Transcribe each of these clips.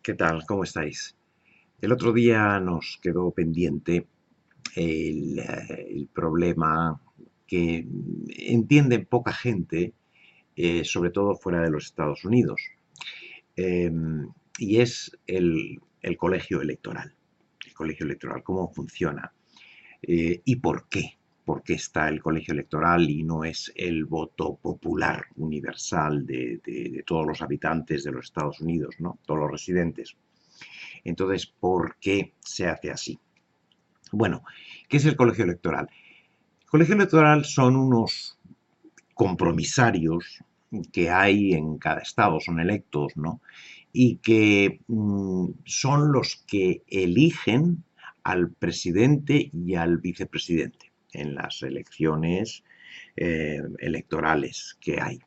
¿Qué tal? ¿Cómo estáis? El otro día nos quedó pendiente el problema que entiende poca gente, sobre todo fuera de los Estados Unidos, eh, y es el colegio electoral. El colegio electoral, cómo funciona y por qué. ¿Por qué está el colegio electoral y no es el voto popular universal de todos los habitantes de los Estados Unidos, ¿no? Todos los residentes? Entonces, ¿por qué se hace así? Bueno, ¿qué es el colegio electoral? El colegio electoral son unos compromisarios que hay en cada estado, son electos, ¿no? Y que son los que eligen al presidente y al vicepresidente en las elecciones electorales que hay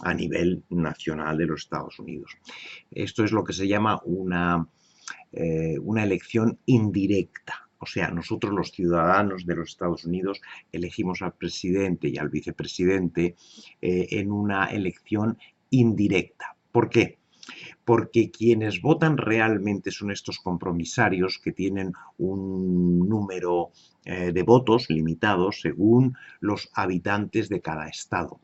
a nivel nacional de los Estados Unidos. Esto es lo que se llama una elección indirecta. O sea, nosotros los ciudadanos de los Estados Unidos elegimos al presidente y al vicepresidente en una elección indirecta. ¿Por qué? Porque quienes votan realmente son estos compromisarios que tienen un número de votos limitados según los habitantes de cada estado.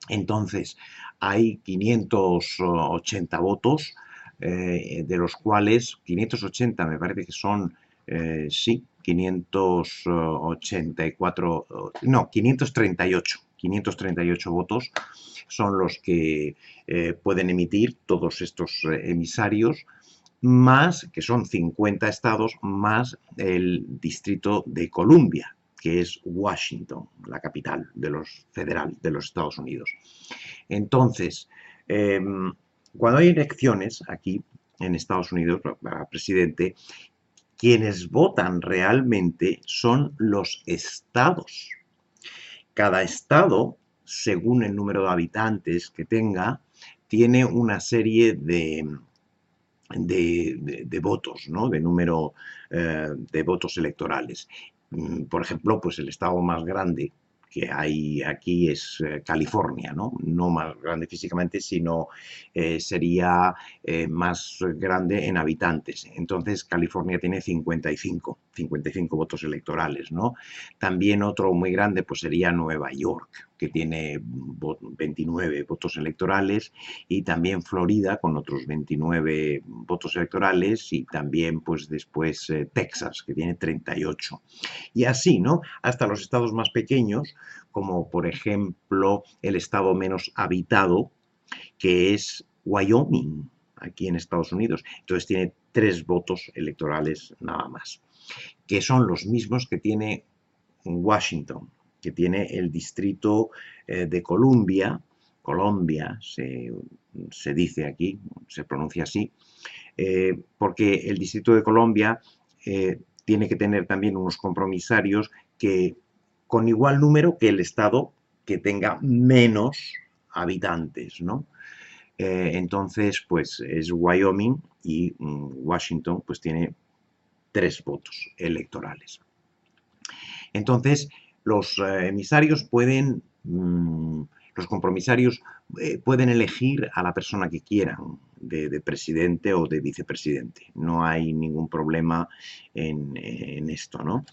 Entonces, hay 580 votos, de los cuales 580 me parece que son, sí, 584, no, 538 votos son los que pueden emitir todos estos emisarios, más, que son 50 estados, más el Distrito de Columbia, que es Washington, la capital de los federal de los Estados Unidos. Entonces, cuando hay elecciones aquí en Estados Unidos para presidente, quienes votan realmente son los estados. Cada estado, según el número de habitantes que tenga, tiene una serie de votos, ¿no? De número de votos electorales. Por ejemplo, pues el estado más grande que hay aquí es California, ¿no? No más grande físicamente, sino sería más grande en habitantes. Entonces, California tiene 55 votos electorales, ¿no? También otro muy grande pues sería Nueva York, que tiene 29 votos electorales, y también Florida con otros 29 votos electorales, y también pues después Texas, que tiene 38. Y así, ¿no? Hasta los estados más pequeños, como por ejemplo el estado menos habitado, que es Wyoming, aquí en Estados Unidos. Entonces tiene 3 votos electorales nada más, que son los mismos que tiene Washington, que tiene el distrito de Columbia, Colombia se dice aquí, se pronuncia así, porque el distrito de Colombia tiene que tener también unos compromisarios que con igual número que el estado que tenga menos habitantes, ¿no? Entonces, pues es Wyoming, y Washington pues tiene 3 votos electorales. Entonces, los emisarios pueden, los compromisarios pueden elegir a la persona que quieran de presidente o de vicepresidente. No hay ningún problema en esto, ¿no?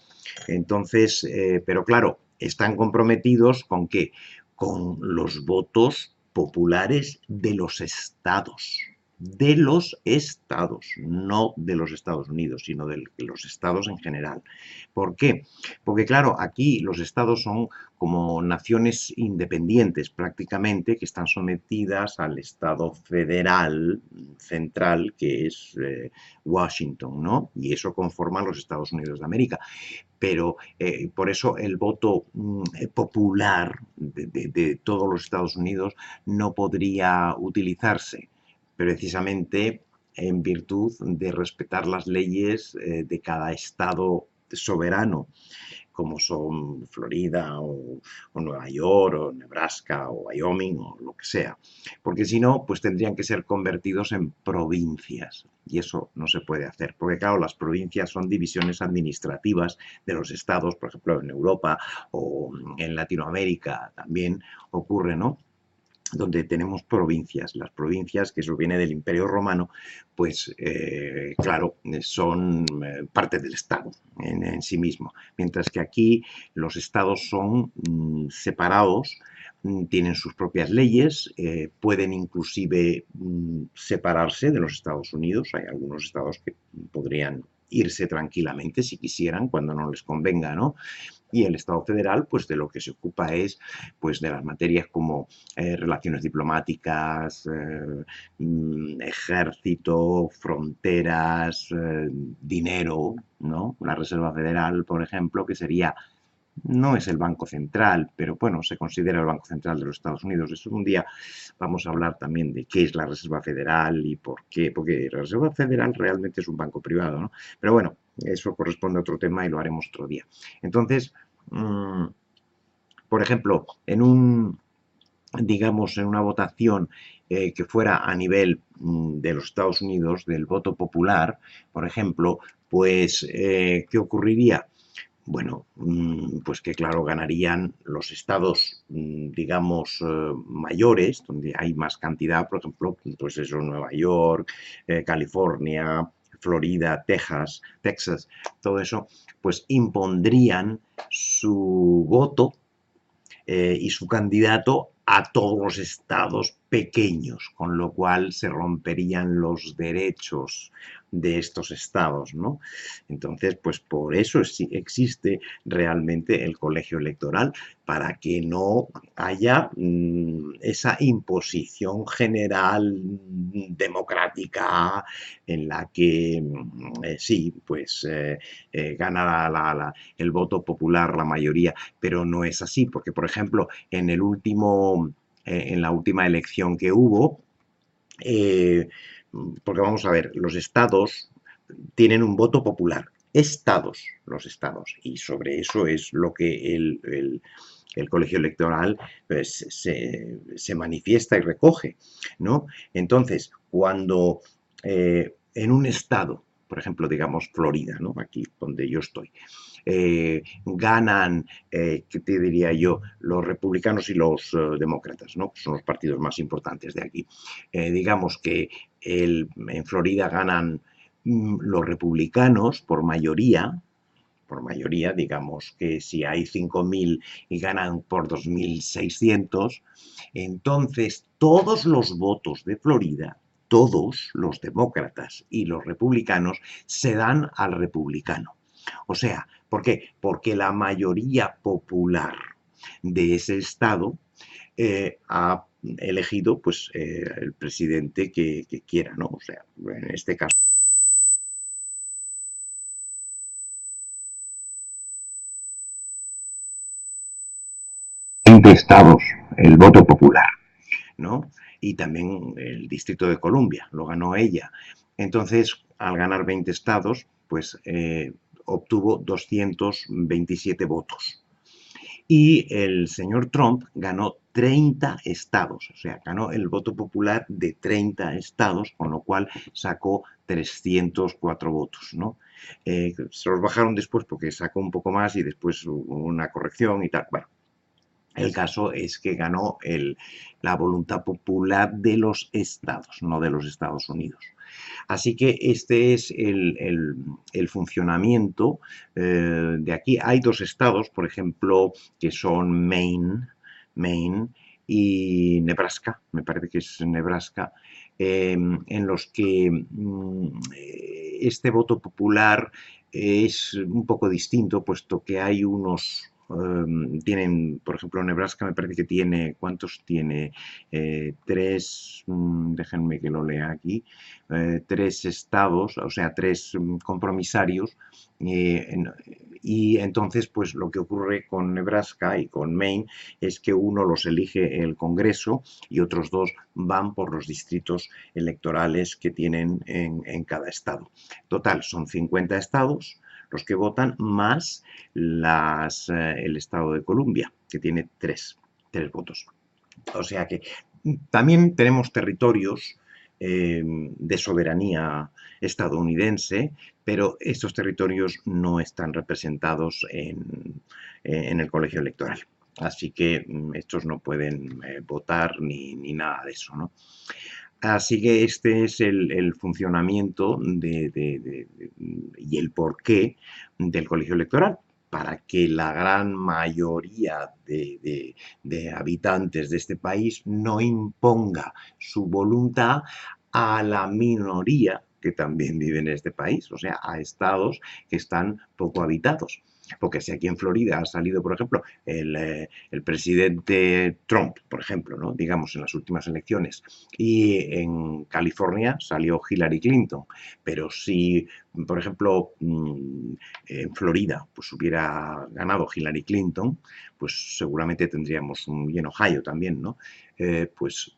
Entonces, pero claro, están comprometidos ¿con qué? Con los votos populares de los estados, no de los Estados Unidos, sino de los estados en general. ¿Por qué? Porque claro, aquí los estados son como naciones independientes prácticamente, que están sometidas al estado federal, central, que es Washington, ¿no? Y eso conforma los Estados Unidos de América. Pero por eso el voto popular de todos los Estados Unidos no podría utilizarse, precisamente en virtud de respetar las leyes de cada estado soberano, como son Florida o Nueva York o Nebraska o Wyoming o lo que sea. Porque si no, pues tendrían que ser convertidos en provincias. Y eso no se puede hacer. Porque claro, las provincias son divisiones administrativas de los estados, por ejemplo, en Europa o en Latinoamérica también ocurre, ¿no? donde tenemos provincias. Las provincias, que eso viene del Imperio Romano, pues claro, son parte del Estado en sí mismo. Mientras que aquí los estados son separados, tienen sus propias leyes, pueden inclusive separarse de los Estados Unidos. Hay algunos estados que podrían irse tranquilamente si quisieran, cuando no les convenga, ¿no? Y el Estado federal, pues de lo que se ocupa es pues de las materias como relaciones diplomáticas, ejército, fronteras, dinero, ¿no? La Reserva Federal, por ejemplo, que sería, no es el Banco Central, pero bueno, se considera el Banco Central de los Estados Unidos. Eso un día vamos a hablar también de qué es la Reserva Federal y por qué, porque la Reserva Federal realmente es un banco privado, ¿no? Pero bueno, eso corresponde a otro tema y lo haremos otro día. Entonces, por ejemplo, digamos, en una votación que fuera a nivel de los Estados Unidos, del voto popular, por ejemplo, pues, ¿qué ocurriría? Bueno, pues que claro, ganarían los estados, digamos, mayores, donde hay más cantidad, por ejemplo, pues eso, Nueva York, California, Florida, Texas, todo eso, pues impondrían su voto y su candidato a todos los estados pequeños, con lo cual se romperían los derechos de estos estados, ¿no? Entonces, pues por eso existe realmente el colegio electoral, para que no haya esa imposición general democrática en la que sí, pues gana el voto popular la mayoría, pero no es así, porque por ejemplo, en la última elección que hubo, porque vamos a ver, los estados tienen un voto popular, los estados, y sobre eso es lo que el colegio electoral pues, se manifiesta y recoge, ¿no? Entonces, cuando en un estado, por ejemplo, digamos Florida, ¿no? Aquí donde yo estoy, ganan, ¿qué te diría yo?, los republicanos y los demócratas, ¿no? Que son los partidos más importantes de aquí. Digamos que en Florida ganan los republicanos por mayoría, digamos que si hay 5.000 y ganan por 2.600, entonces todos los votos de Florida, todos los demócratas y los republicanos, se dan al republicano. O sea, ¿por qué? Porque la mayoría popular de ese estado ha elegido pues el presidente que quiera, ¿no? O sea, en este caso 20 estados, el voto popular, ¿no? Y también el Distrito de Columbia, lo ganó ella. Entonces, al ganar 20 estados, pues obtuvo 227 votos. Y el señor Trump ganó 30 estados, o sea, ganó el voto popular de 30 estados, con lo cual sacó 304 votos, ¿no? Se los bajaron después porque sacó un poco más y después hubo una corrección y tal. Bueno, el caso es que ganó la voluntad popular de los estados, no de los Estados Unidos. Así que este es el funcionamiento de aquí. Hay dos estados, por ejemplo, que son Maine y Nebraska, me parece que es Nebraska, en los que este voto popular es un poco distinto, puesto que hay tienen, por ejemplo, Nebraska me parece que tiene, ¿cuántos tiene? Tres, déjenme que lo lea aquí, tres estados, o sea, tres compromisarios, y entonces, pues lo que ocurre con Nebraska y con Maine es que uno los elige el Congreso y otros dos van por los distritos electorales que tienen en cada estado. Total, son 50 estados los que votan, más el estado de Columbia, que tiene tres votos. O sea que también tenemos territorios de soberanía estadounidense, pero estos territorios no están representados en el colegio electoral. Así que estos no pueden votar ni nada de eso, ¿no? Así que este es el funcionamiento y el porqué del colegio electoral, para que la gran mayoría de habitantes de este país no imponga su voluntad a la minoría que también vive en este país, o sea, a estados que están poco habitados. Porque si aquí en Florida ha salido, por ejemplo, el presidente Trump, por ejemplo, ¿no? Digamos, en las últimas elecciones, y en California salió Hillary Clinton, pero si, por ejemplo, en Florida pues hubiera ganado Hillary Clinton, pues seguramente tendríamos y en Ohio también, ¿no? Pues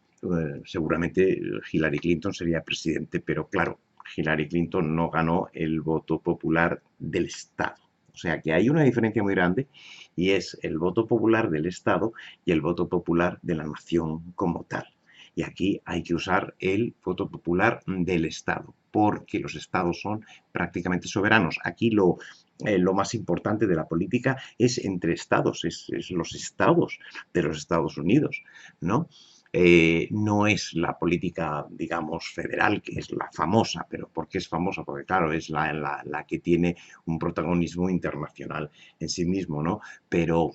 seguramente Hillary Clinton sería presidente, pero claro, Hillary Clinton no ganó el voto popular del Estado. O sea que hay una diferencia muy grande y es el voto popular del Estado y el voto popular de la nación como tal. Y aquí hay que usar el voto popular del Estado, porque los Estados son prácticamente soberanos. Aquí lo más importante de la política es entre Estados, es los Estados de los Estados Unidos, ¿no? No es la política, digamos, federal, que es la famosa, pero ¿por qué es famosa? Porque, claro, es la que tiene un protagonismo internacional en sí mismo, ¿no? Pero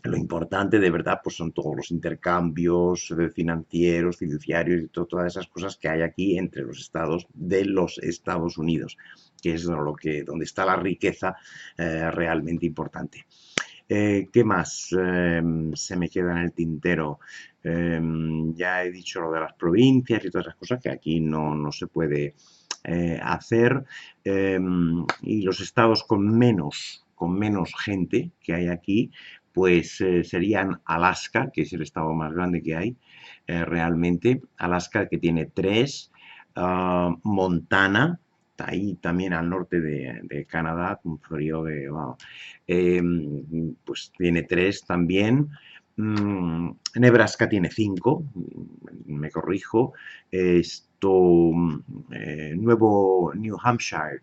lo importante de verdad pues son todos los intercambios financieros, fiduciarios y todas esas cosas que hay aquí entre los estados de los Estados Unidos, que es donde está la riqueza realmente importante. ¿Qué más se me queda en el tintero? Ya he dicho lo de las provincias y todas esas cosas que aquí no se puede hacer. Y los estados con menos gente que hay aquí, pues serían Alaska, que es el estado más grande que hay realmente. Alaska, que tiene 3, Montana, ahí también al norte de Canadá, un frío de, wow, pues tiene 3 también. Nebraska tiene 5, me corrijo. Nuevo New Hampshire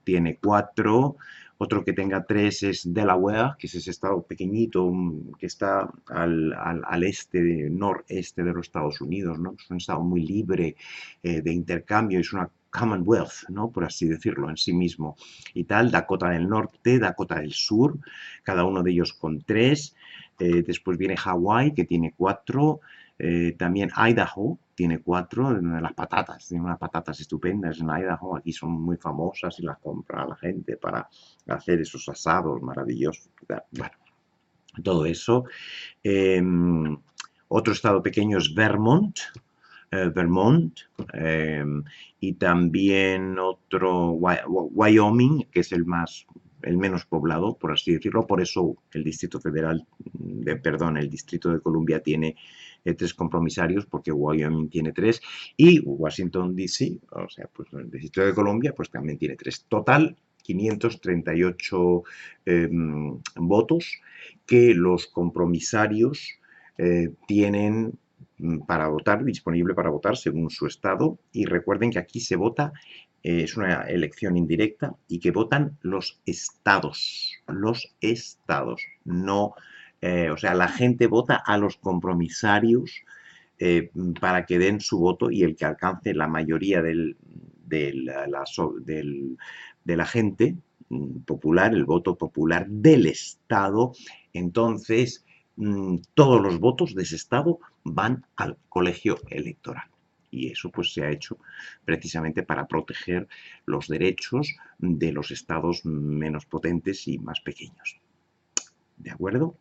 tiene 4. Otro que tenga 3 es Delaware, que es ese estado pequeñito que está al este, noreste de los Estados Unidos, ¿no? Es un estado muy libre de intercambio, es una Commonwealth, ¿no? Por así decirlo, en sí mismo. Y tal, Dakota del Norte, Dakota del Sur, cada uno de ellos con 3. Después viene Hawái, que tiene 4. También Idaho tiene 4, las patatas, tiene unas patatas estupendas en Idaho, aquí son muy famosas y las compra la gente para hacer esos asados maravillosos. Bueno, todo eso. Otro estado pequeño es Vermont, y también otro, Wyoming, que es el menos poblado, por así decirlo. Por eso el el Distrito de Columbia tiene 3 compromisarios, porque Wyoming tiene 3, y Washington DC, o sea, pues el Distrito de Columbia, pues también tiene 3. Total, 538 votos que los compromisarios tienen para votar, disponible para votar según su estado. Y recuerden que aquí se vota, es una elección indirecta y que votan los estados, no, o sea, la gente vota a los compromisarios para que den su voto, y el que alcance la mayoría de la gente popular, el voto popular del estado, entonces todos los votos de ese estado van al colegio electoral. Y eso pues se ha hecho precisamente para proteger los derechos de los estados menos potentes y más pequeños. ¿De acuerdo?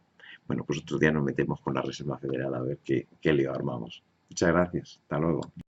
Bueno, pues otro día nos metemos con la Reserva Federal a ver qué lío armamos. Muchas gracias. Hasta luego.